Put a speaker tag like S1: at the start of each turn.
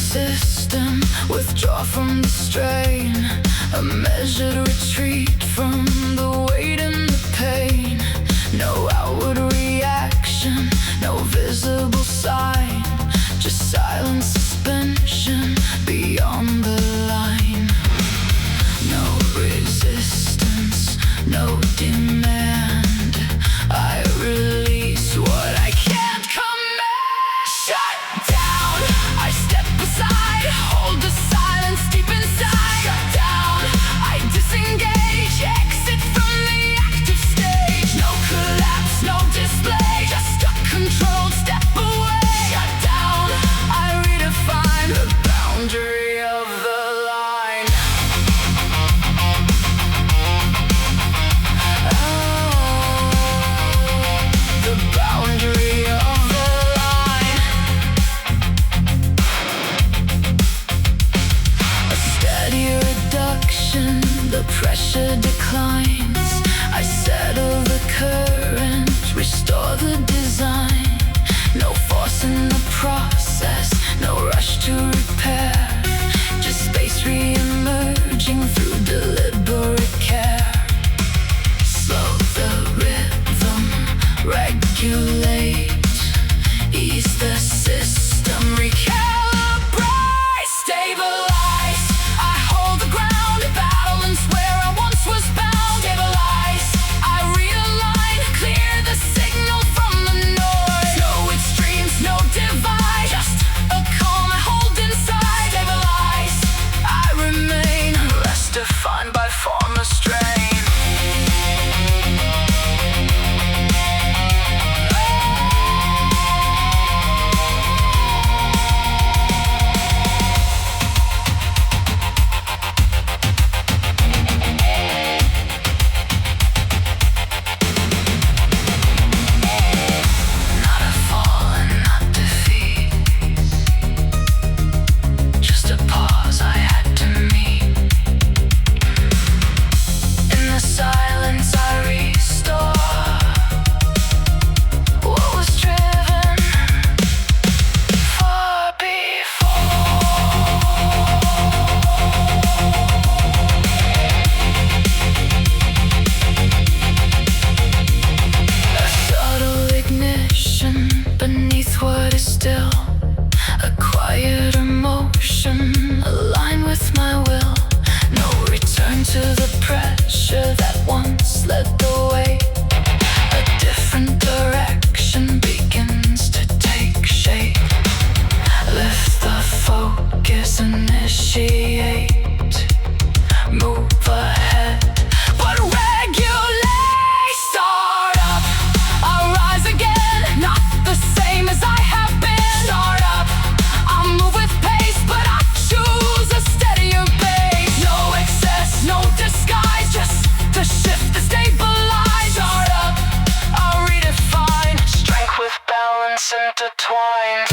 S1: system, withdraw from the strain, a measured retreat from the weight and the pain. No outward reaction, no visible sign, just silent suspension beyond the line. No resistance, no demand, I release what I can't command. Shut down, I step aside, hold the silence deep inside. Shut down, I disengage, exit from the active stage. No collapse, no display, just a controlled step away. Shut down, I redefine the boundary of the line. The boundary of the line. A steady reduction, the pressure declines. I settle the current, restore the design. No force in the process, no rush to repair, just space re-emerging through deliberate care. Slow the rhythm, regulate, ease the system, recalibrate, stabilize. I hold the ground, balance where I once was bound. Stabilize, I realign, clear the signal from the noise. No extremes, no divide, just a calm I hold inside. Stabilize, I remain, less defined by form or strain. Not a fall and not defeat, just a pause I had to meet. In the silence I restore what was driven far before. A subtle ignition beneath what is still, a quiet emotion aligned with my will. No return to the pressure that once led the way. A different direction begins to take shape. Lift the focus, initiate, move ahead, but regulate. Start up, I'll rise again, not the same as I have been. Start up, I'll move with pace, but I choose a steadier pace. No excess, no disguise, just to shift the stabilize. Start up, I'll redefine, strength with balance intertwined.